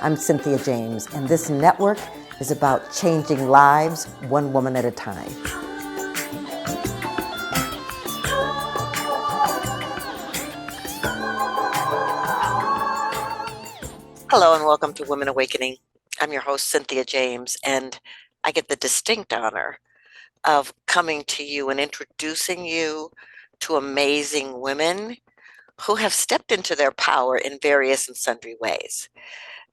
I'm Cynthia James, and this network is about changing lives one woman at a time. Hello and welcome to Women Awakening. I'm your host, Cynthia James, and I get the distinct honor of coming to you and introducing you to amazing women who have stepped into their power in various and sundry ways.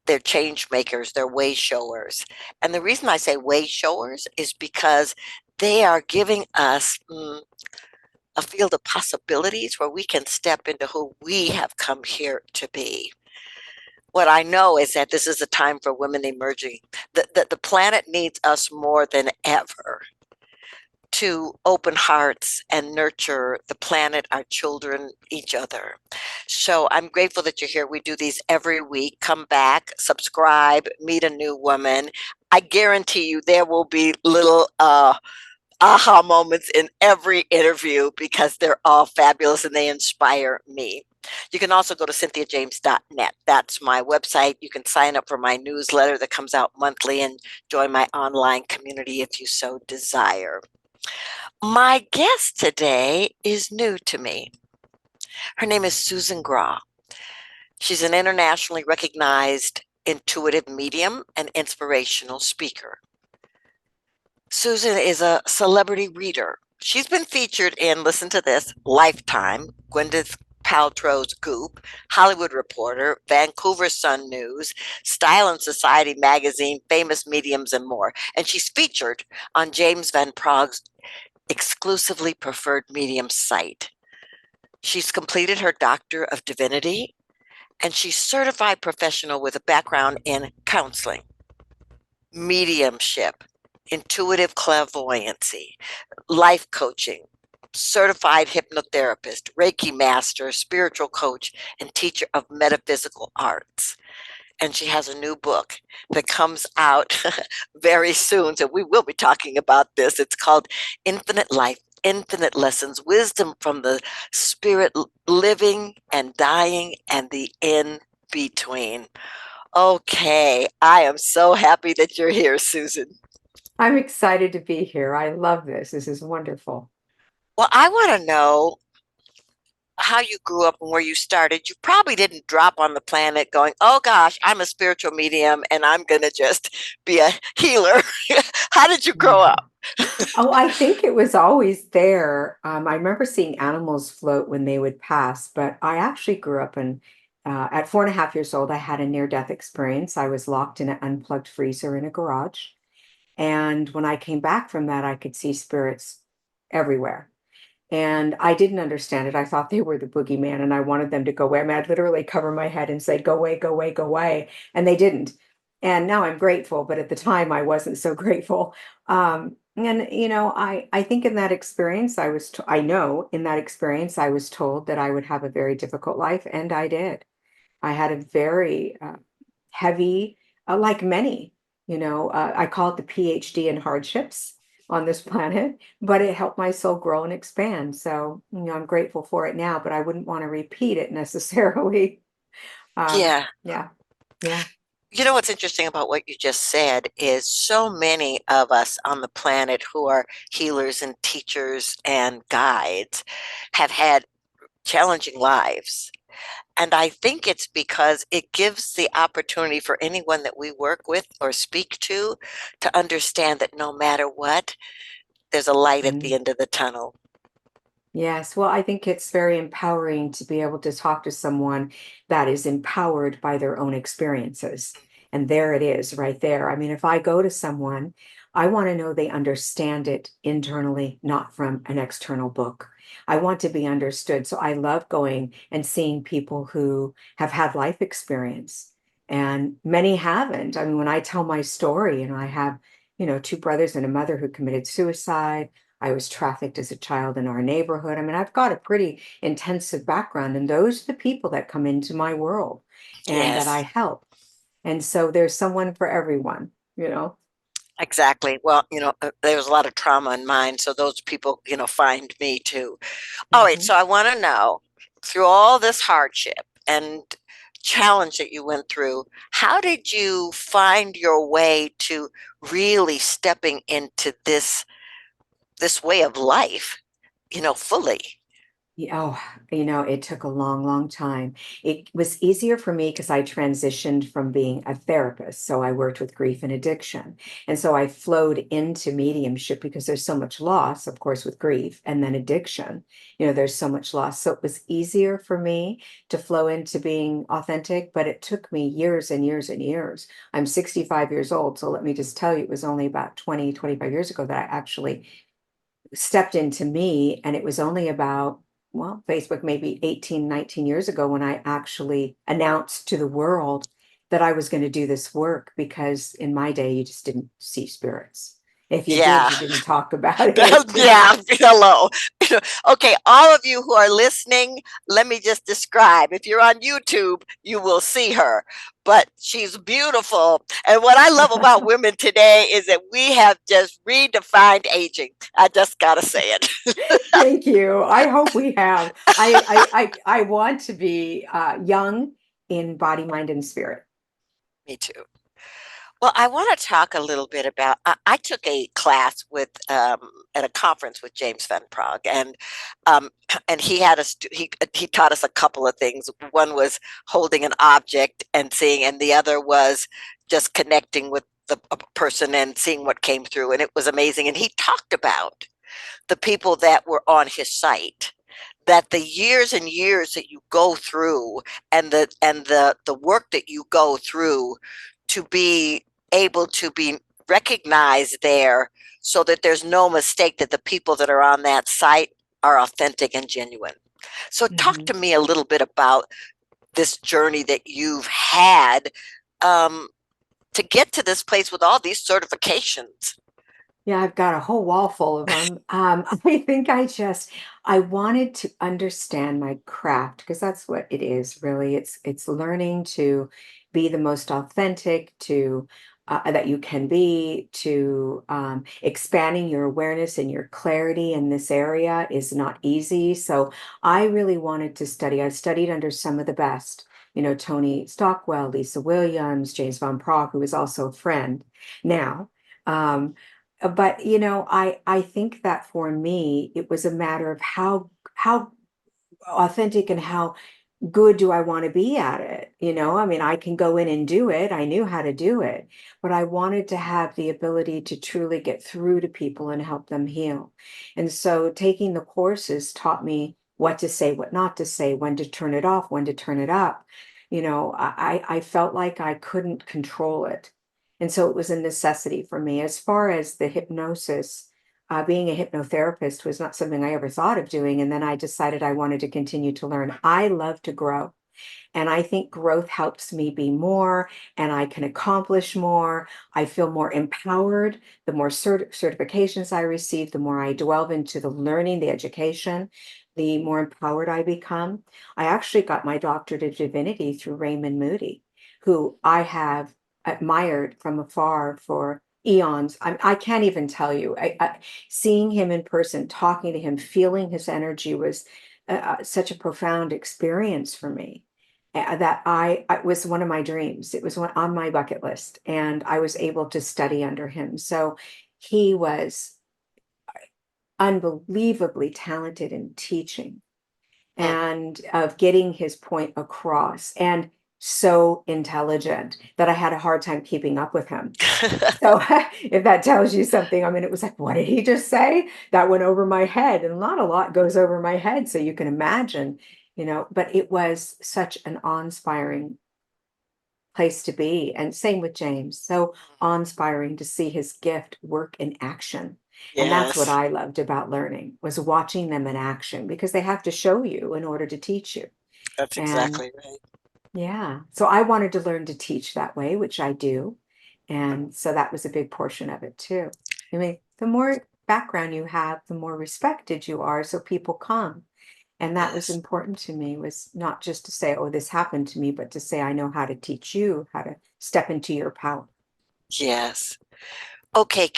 They're change makers, they're way showers. And the reason I say way showers is because they are giving us a field of possibilities where we can step into who we have come here to be. What I know is that this is a time for women emerging. The planet needs us more than ever to open hearts and nurture the planet, our children, each other. So I'm grateful that you're here. We do these every week. Come back, subscribe, meet a new woman. I guarantee you there will be little aha moments in every interview because they're all fabulous and they inspire me. You can also go to cynthiajames.net. That's my website. You can sign up for my newsletter that comes out monthly and join my online community if you so desire. My guest today is new to me. Her name is Susan Grau. She's an internationally recognized intuitive medium and inspirational speaker. Susan is a celebrity reader. She's been featured in, listen to this, Lifetime, Gwyneth Paltrow's Goop, Hollywood Reporter, Vancouver Sun News, Style and Society magazine, Famous Mediums, and more. And she's featured on James Van Prague's exclusively preferred medium site. She's completed her Doctor of Divinity, and she's certified professional with a background in counseling, mediumship, intuitive clairvoyancy, life coaching, certified hypnotherapist, Reiki master, spiritual coach, and teacher of metaphysical arts. And she has a new book that comes out very soon. So we will be talking about this. It's called Infinite Life, Infinite Lessons, Wisdom from the Spirit, Living and Dying, and the In Between. Okay, I am so happy that you're here, Susan. I'm excited to be here. I love this. This is wonderful. Well, I want to know how you grew up and where you started. You probably didn't drop on the planet going, oh gosh, I'm a spiritual medium and I'm going to just be a healer. How did you grow up? Oh, I think it was always there. I remember seeing animals float when they would pass, but I actually grew up at 4.5 years old, I had a near-death experience. I was locked in an unplugged freezer in a garage. And when I came back from that, I could see spirits everywhere. And I didn't understand it. I thought they were the boogeyman and I wanted them to go away. I mean, I'd literally cover my head and say, go away, go away, go away. And they didn't. And now I'm grateful, but at the time I wasn't so grateful. I think in that experience, I know in that experience, I was told that I would have a very difficult life, and I did. I had a very heavy, like many, I call it the PhD in hardships on this planet, but it helped my soul grow and expand. So, I'm grateful for it now, but I wouldn't want to repeat it necessarily. Yeah. Yeah, yeah. You know what's interesting about what you just said is so many of us on the planet who are healers and teachers and guides have had challenging lives. And I think it's because it gives the opportunity for anyone that we work with or speak to understand that no matter what, there's a light at the Mm. end of the tunnel. Yes, well, I think it's very empowering to be able to talk to someone that is empowered by their own experiences. And there it is right there. I mean, if I go to someone, I want to know they understand it internally, not from an external book. I want to be understood. So I love going and seeing people who have had life experience, and many haven't. I mean, when I tell my story, I have, two brothers and a mother who committed suicide. I was trafficked as a child in our neighborhood. I mean, I've got a pretty intensive background, and those are the people that come into my world and that I Yes, help. And so there's someone for everyone. exactly. Well, there was a lot of trauma in mine, so those people, find me too. All right, Mhm. so I want to know through all this hardship and challenge that you went through, how did you find your way to really stepping into this way of life, fully? Oh, it took a long, long time. It was easier for me because I transitioned from being a therapist. So I worked with grief and addiction. And so I flowed into mediumship because there's so much loss, of course, with grief and then addiction. There's so much loss. So it was easier for me to flow into being authentic, but it took me years and years and years. I'm 65 years old. So let me just tell you, it was only about 20, 25 years ago that I actually stepped into me. And it was only about, well, Facebook maybe 18, 19 years ago when I actually announced to the world that I was going to do this work because in my day, you just didn't see spirits. If you did, Yeah. you didn't talk about it. Yeah, hello. Okay, all of you who are listening, let me just describe. If you're on YouTube, you will see her, but she's beautiful. And what I love about women today is that we have just redefined aging. I just got to say it. Thank you. I hope we have. I want to be young in body, mind, and spirit. Me too. Well, I want to talk a little bit about. I took a class with at a conference with James Van Prague, um, and he had us. He taught us a couple of things. One was holding an object and seeing, and the other was just connecting with the person and seeing what came through. And it was amazing. And he talked about the people that were on his site, that the years and years that you go through, and the work that you go through to be able to be recognized there, so that there's no mistake that the people that are on that site are authentic and genuine. So talk to Mhm. me a little bit about this journey that you've had, um, to get to this place with all these certifications. Yeah, I've got a whole wall full of them. I think I wanted to understand my craft because that's what it is really. It's learning to be the most authentic to that you can be, to expanding your awareness and your clarity in this area is not easy. So I really wanted to study. I studied under some of the best, Tony Stockwell, Lisa Williams, James Van Praagh, who is also a friend now. Um, but I think that for me, it was a matter of how authentic and how good do I want to be at it? I mean, I can go in and do it. I knew how to do it, but I wanted to have the ability to truly get through to people and help them heal. And so taking the courses taught me what to say, what not to say, when to turn it off, when to turn it up. I felt like I couldn't control it. And so it was a necessity for me. As far as the hypnosis, being a hypnotherapist was not something I ever thought of doing. And then I decided I wanted to continue to learn. I love to grow. And I think growth helps me be more and I can accomplish more. I feel more empowered. The more certifications I receive, the more I delve into the learning, the education, the more empowered I become. I actually got my doctorate of divinity through Raymond Moody, who I have admired from afar for eons. I can't even tell you. Seeing him in person, talking to him, feeling his energy was such a profound experience for me that I was one of my dreams. It was one on my bucket list, and I was able to study under him. So he was unbelievably talented in teaching Mm. and of getting his point across, and so intelligent that I had a hard time keeping up with him. So if that tells you something, I mean, it was like, what did he just say? That went over my head, and not a lot goes over my head. So you can imagine, but it was such an awe-inspiring place to be. And same with James. So awe-inspiring to see his gift work in action. And that's what Yes, I loved about learning was watching them in action because they have to show you in order to teach you. that's And exactly right. yeah. So I wanted to learn to teach that way, which I do. And so that was a big portion of it too. I mean, the more background you have, the more respected you are. So people come. And that was Yes, important to me, was not just to say, oh, this happened to me, but to say, I know how to teach you how to step into your power. yes. Okay,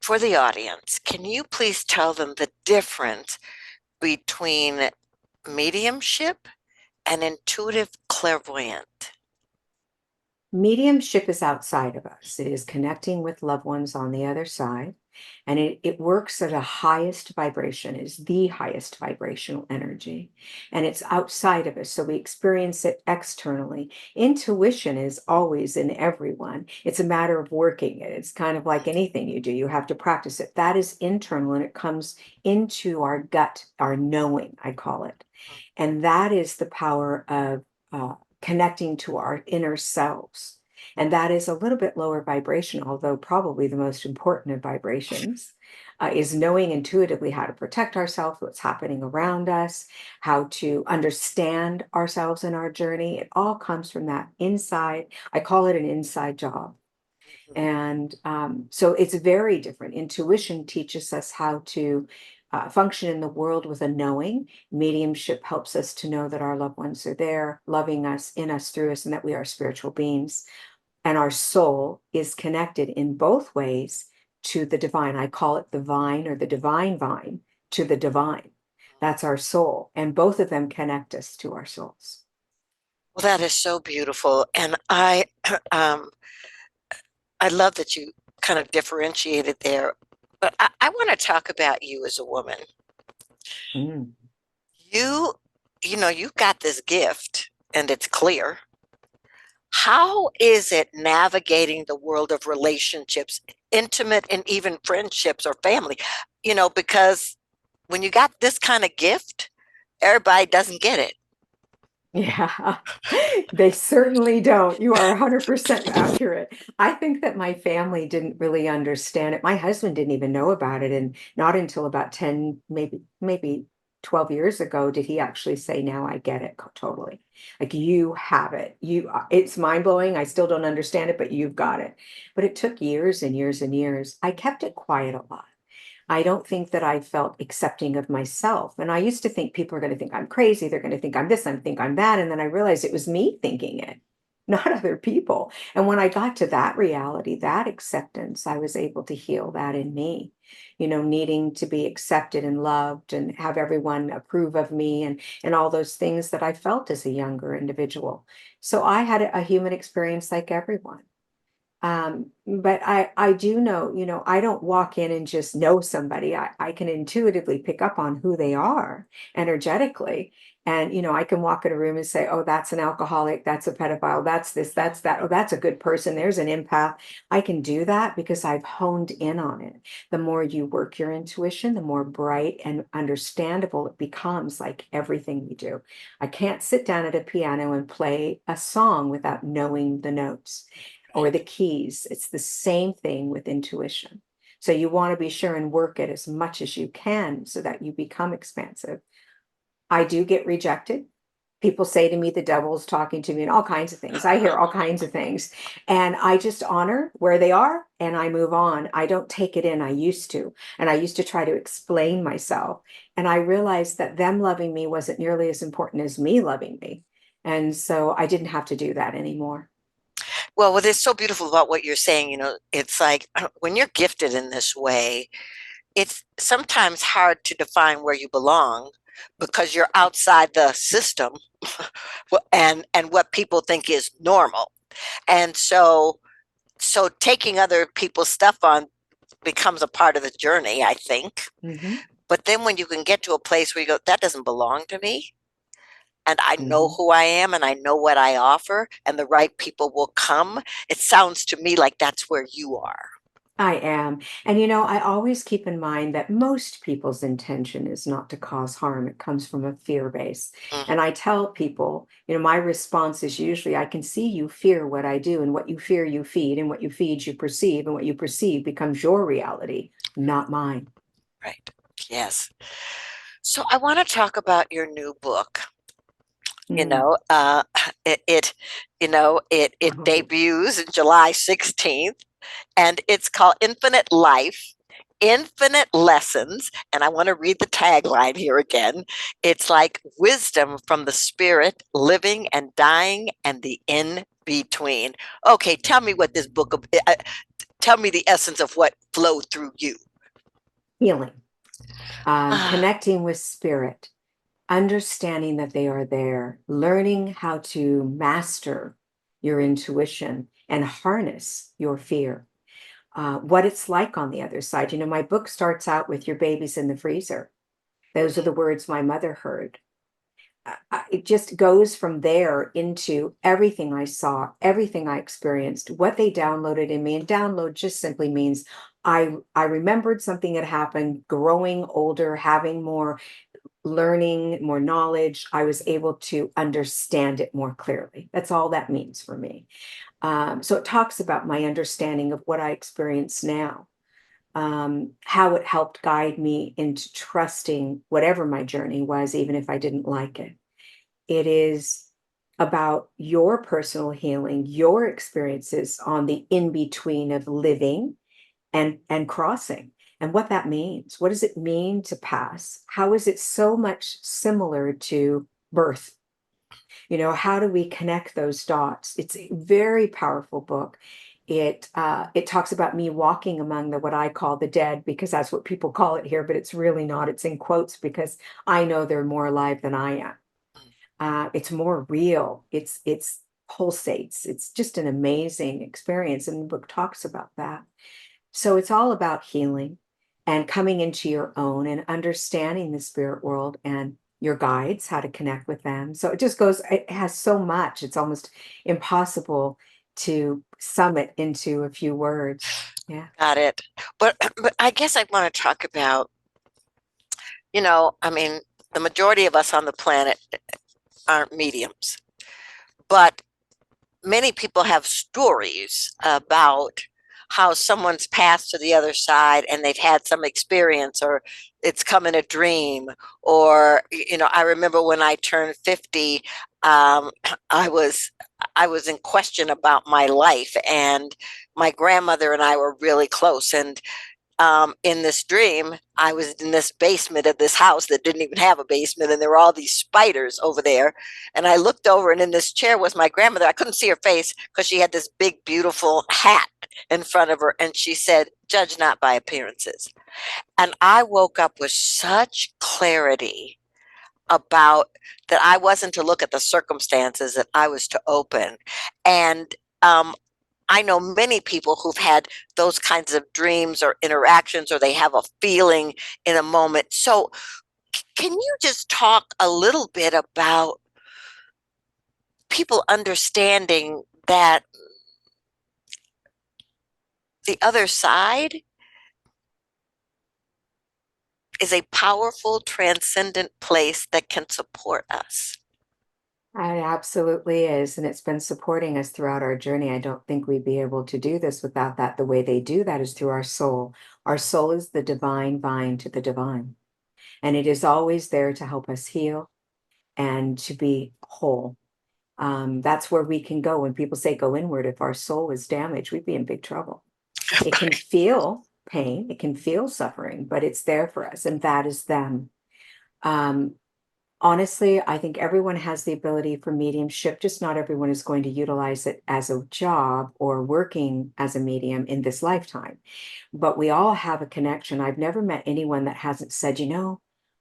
for the audience, can you please tell them the difference between mediumship and intuitive clairvoyant? Mediumship is outside of us. It is connecting with loved ones on the other side. And it works at a highest vibration, is the highest vibrational energy. And it's outside of us. So we experience it externally. Intuition is always in everyone. It's a matter of working it. It's kind of like anything you do. You have to practice it. That is internal and it comes into our gut, our knowing, I call it. And that is the power of connecting to our inner selves. And that is a little bit lower vibration, although probably the most important of vibrations, is knowing intuitively how to protect ourselves, what's happening around us, how to understand ourselves in our journey. It all comes from that inside. I call it an inside job. Mhm. And so it's very different. Intuition teaches us how to function in the world with a knowing. Mediumship helps us to know that our loved ones are there, loving us, in us, through us, and that we are spiritual beings. And our soul is connected in both ways to the divine. I call it the vine or the divine vine to the divine. That's our soul. And both of them connect us to our souls. Well, that is so beautiful. And I um I love that you kind of differentiated there. But I want to talk about you as a woman. Mm. You, you've got this gift and it's clear. How is it navigating the world of relationships, intimate and even friendships or family? Because when you got this kind of gift, everybody doesn't get it. Yeah, they certainly don't. You are 100% accurate. I think that my family didn't really understand it. My husband didn't even know about it. And not until about 10, maybe 12 years ago, did he actually say, now I get it totally. Like you have it. It's mind blowing. I still don't understand it, but you've got it. But it took years and years and years. I kept it quiet a lot. I don't think that I felt accepting of myself. And I used to think people are going to think I'm crazy. They're going to think I'm this, I think I'm that. And then I realized it was me thinking it, not other people. And when I got to that reality, that acceptance, I was able to heal that in me, needing to be accepted and loved and have everyone approve of me and all those things that I felt as a younger individual. So I had a human experience like everyone. But I do know, I don't walk in and just know somebody. I can intuitively pick up on who they are energetically. And, I can walk in a room and say, oh, that's an alcoholic, that's a pedophile, that's this, that's that. Oh, that's a good person. There's an empath. I can do that because I've honed in on it. The more you work your intuition, the more bright and understandable it becomes, like everything we do. I can't sit down at a piano and play a song without knowing the notes or the keys. It's the same thing with intuition. So you want to be sure and work it as much as you can so that you become expansive. I do get rejected. People say to me, the devil's talking to me and all kinds of things. I hear all kinds of things. And I just honor where they are and I move on. I don't take it in. I used to. And I used to try to explain myself. And I realized that them loving me wasn't nearly as important as me loving me. And so I didn't have to do that anymore. Well, what is so beautiful about what you're saying, it's like when you're gifted in this way, it's sometimes hard to define where you belong because you're outside the system and what people think is normal. And so taking other people's stuff on becomes a part of the journey, I think. Hmm. But then when you can get to a place where you go, that doesn't belong to me, and I know Hmm. who I am and I know what I offer, and the right people will come, it sounds to me like that's where you are. I am. And I always keep in mind that most people's intention is not to cause harm. It comes from a fear base. Mm, And I tell people, my response is usually, I can see you fear what I do, and what you fear, you feed, and what you feed, you perceive, and what you perceive becomes your reality, not mine. right. Yes. So I want to talk about your new book. You Mm. know, uh, it it Uh-huh. debuts in July 16th, and it's called Infinite Life, Infinite Lessons. And I want to read the tagline here again. It's like wisdom from the spirit, living and dying, and the in between. Okay, tell me what this book, tell me the essence of what flowed through you. Healing, Ah, connecting with spirit, understanding that they are there, learning how to master. your intuition, and harness your fear. What it's like on the other side. You know, my book starts out with your baby's in the freezer. Those are Mhm. the words my mother heard. It just goes from there into everything I saw, everything I experienced, what they downloaded in me. And download just simply means I remembered something had happened, growing older, having more learning, more knowledge. I was able to understand it more clearly. That's all that means for me. So it talks about my understanding of what I experience now, how it helped guide me into trusting whatever my journey was, even if I didn't like it. It is about your personal healing, your experiences on the in between of living and crossing, and what that means. What does it mean to pass? How is it so much similar to birth? You know, how do we connect those dots? It's a very powerful book. It talks about me walking among the what I call the dead, because that's what people call it here, but it's really not. It's in quotes because I know they're more alive than I am. It's more real. It's pulsates. It's just an amazing experience, and the book talks about that. So it's all about healing and coming into your own and understanding the spirit world and your guides, how to connect with them. So it just goes, it has so much, it's almost impossible to sum it into a few words. Yeah. Got it. But I guess I want to talk about, I mean, the majority of us on the planet aren't mediums, but many people have stories about how someone's passed to the other side and they've had some experience, or it's come in a dream, or I remember when I turned 50, um, I was I was in question about my life, and my grandmother and I were really close, and in this dream, I was in this basement of this house that didn't even have a basement, and there were all these spiders over there. And I looked over, and in this chair was my grandmother. I couldn't see her face because she had this big, beautiful hat in front of her, and she said, "Judge not by appearances." And I woke up with such clarity about that I wasn't to look at the circumstances, that I was to open. And um, I know many people who've had those kinds of dreams or interactions, or they have a feeling in a moment. So, can you just talk a little bit about people understanding that the other side is a powerful, transcendent place that can support us? It absolutely is. And it's been supporting us throughout our journey. I don't think we'd be able to do this without that. The way they do that is through our soul. Our soul is the divine vine to the divine, and it is always there to help us heal and to be whole. That's where we can go. When people say go inward, if our soul is damaged, we'd be in big trouble. It can feel pain, it can feel suffering, but it's there for us, and that is them. Um, Honestly, I think everyone has the ability for mediumship, just not everyone is going to utilize it as a job or working as a medium in this lifetime. But we all have a connection. I've never met anyone that hasn't said,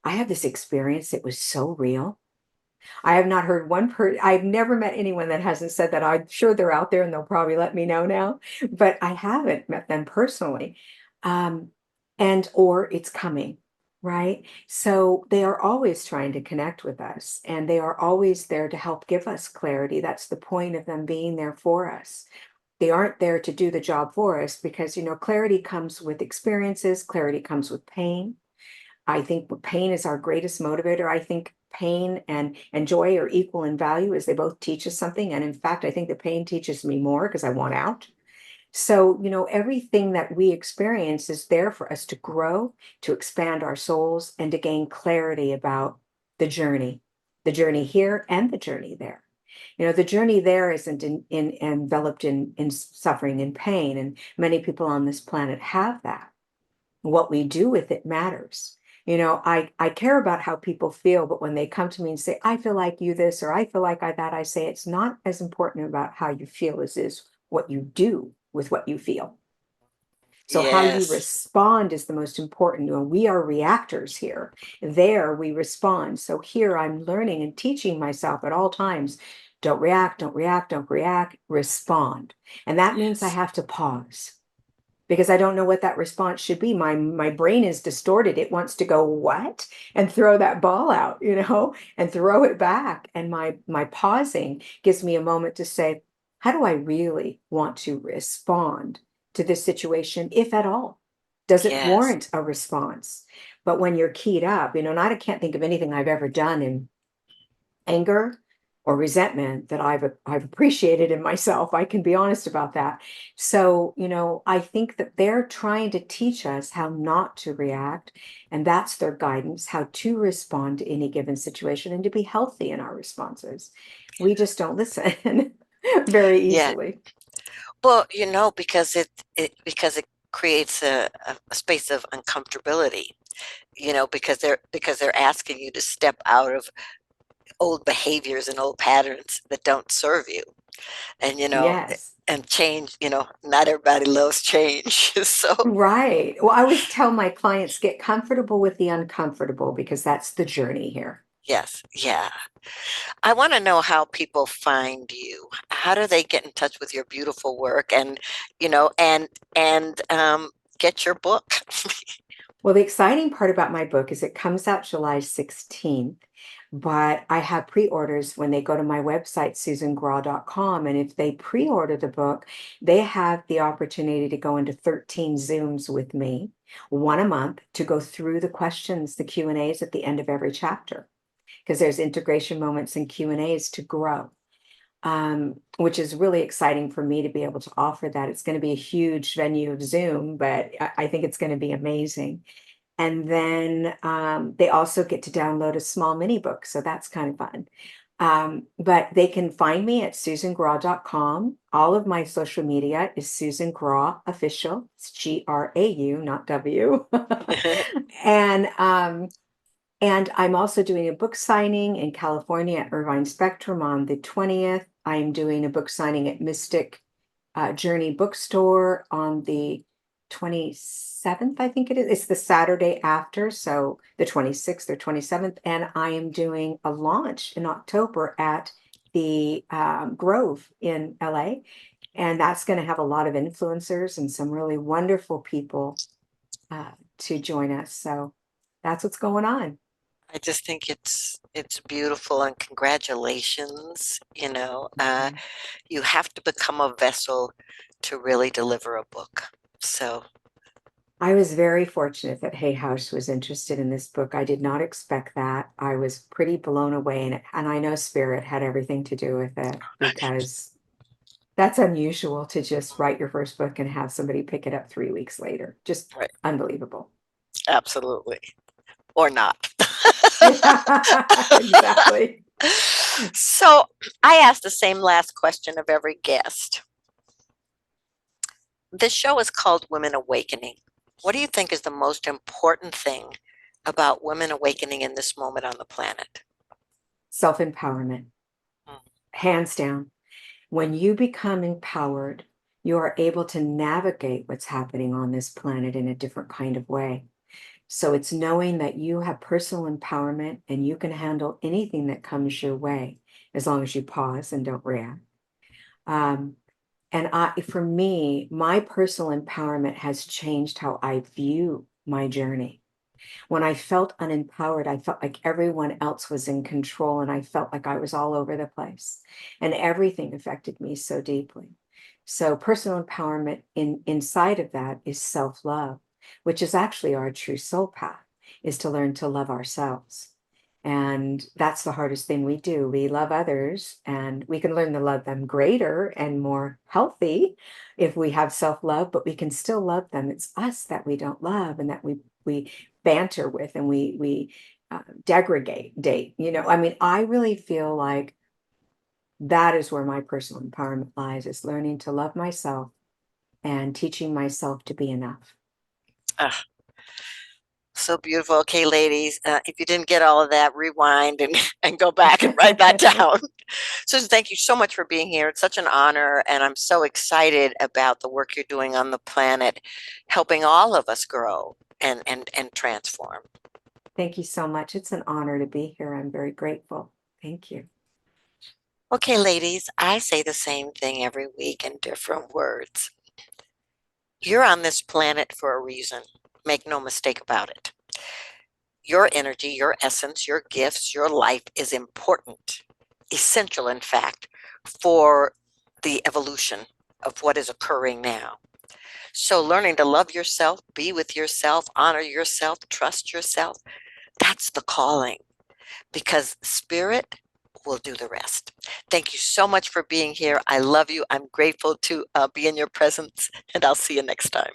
I have this experience. It was so real. I have not heard one I've never met anyone that hasn't said that. I'm sure they're out there and they'll probably let me know now, but I haven't met them personally. Um, and or it's coming, right? So they are always trying to connect with us, and they are always there to help give us clarity. That's the point of them being there for us. They aren't there to do the job for us because, clarity comes with experiences, clarity comes with pain. I think pain is our greatest motivator. I think pain and joy are equal in value, as they both teach us something. And in fact, I think the pain teaches me more because I want out. So, everything that we experience is there for us to grow, to expand our souls, and to gain clarity about the journey here and the journey there. The journey there isn't enveloped in suffering and pain. And many people on this planet have that. What we do with it matters. I care about how people feel, but when they come to me and say, I feel like you this, or I feel like I that, I say it's not as important about how you feel as is what you do with what you feel. So how you Yes. respond is the most important. We are reactors here. There we respond. So here I'm learning and teaching myself at all times Don't react, don't react, don't react, respond. And that means I Yes. have to pause because I don't know what that response should be. My brain is distorted. It wants to go, what? And throw that ball out, and throw it back. And my pausing gives me a moment to say, how do I really want to respond to this situation, if at all? Does it Yes. warrant a response? But when you're keyed up, and I can't think of anything I've ever done in anger or resentment that I've appreciated in myself. I can be honest about that. So, I think that they're trying to teach us how not to react, and that's their guidance, how to respond to any given situation and to be healthy in our responses. We just don't listen very Yeah. easily. Well, because it creates a space of uncomfortability, because they're asking you to step out of old behaviors and old patterns that don't serve you. And Yes. and change, not everybody loves change. So Right. Well, I always tell my clients, get comfortable with the uncomfortable because that's the journey here. yes, yeah. I want to know how people find you. How do they get in touch with your beautiful work and, you know, and get your book? Well, the exciting part about my book is it comes out July 16th, but I have pre-orders when they go to my website, susangrau.com. And if they pre-order the book, they have the opportunity to go into 13 Zooms with me, one a month, to go through the questions, the Q&As at the end of every chapter, because there's integration moments and Q&As to grow. Which is really exciting for me to be able to offer that. It's going to be a huge venue of Zoom, but I think it's going to be amazing. And then they also get to download a small mini book. So that's kind of fun. But they can find me at susangrau.com. All of my social media is Susan Grau Official. It's Grau, not W. And I'm also doing a book signing in California at Irvine Spectrum on the 20th. I'm doing a book signing at Mystic Journey Bookstore on the 27th, I think it is. It's the Saturday after, so the 26th or 27th. And I am doing a launch in October at the Grove in LA. And that's going to have a lot of influencers and some really wonderful people to join us. So that's what's going on. I just think it's beautiful and congratulations. Mhm. You have to become a vessel to really deliver a book. So I was very fortunate that Hay House was interested in this book. I did not expect that. I was pretty blown away, and I know Spirit had everything to do with it because that's unusual to just write your first book and have somebody pick it up 3 weeks later. Just right, unbelievable. absolutely. Or not. Yeah, exactly. So I ask the same last question of every guest. This show is called Women Awakening. What do you think is the most important thing about women awakening in this moment on the planet? Self-empowerment, Mm. hands down. When you become empowered, you are able to navigate what's happening on this planet in a different kind of way. So it's knowing that you have personal empowerment and you can handle anything that comes your way as long as you pause and don't react. Um, for me, my personal empowerment has changed how I view my journey. When I felt unempowered, I felt like everyone else was in control and I felt like I was all over the place and everything affected me so deeply. So personal empowerment inside of that is self-love, which is actually our true soul path, is to learn to love ourselves. And that's the hardest thing we do. We love others and we can learn to love them greater and more healthy if we have self-love, but we can still love them. It's us that we don't love and that we banter with and we date. I mean, I really feel like that is where my personal empowerment lies, is learning to love myself and teaching myself to be enough. Ah, so beautiful. Okay, ladies, if you didn't get all of that, rewind and, and go back and write that down. Susan, thank you so much for being here. It's such an honor, and I'm so excited about the work you're doing on the planet, helping all of us grow and transform. Thank you so much. It's an honor to be here. I'm very grateful. Thank you. Okay, ladies, I say the same thing every week in different words. You're on this planet for a reason. Make no mistake about it. Your energy, your essence, your gifts, your life is important, essential, in fact, for the evolution of what is occurring now. So, learning to love yourself, be with yourself, honor yourself, trust yourself, that's the calling because spirit will do the rest. Thank you so much for being here. I love you. I'm grateful to be in your presence, and I'll see you next time.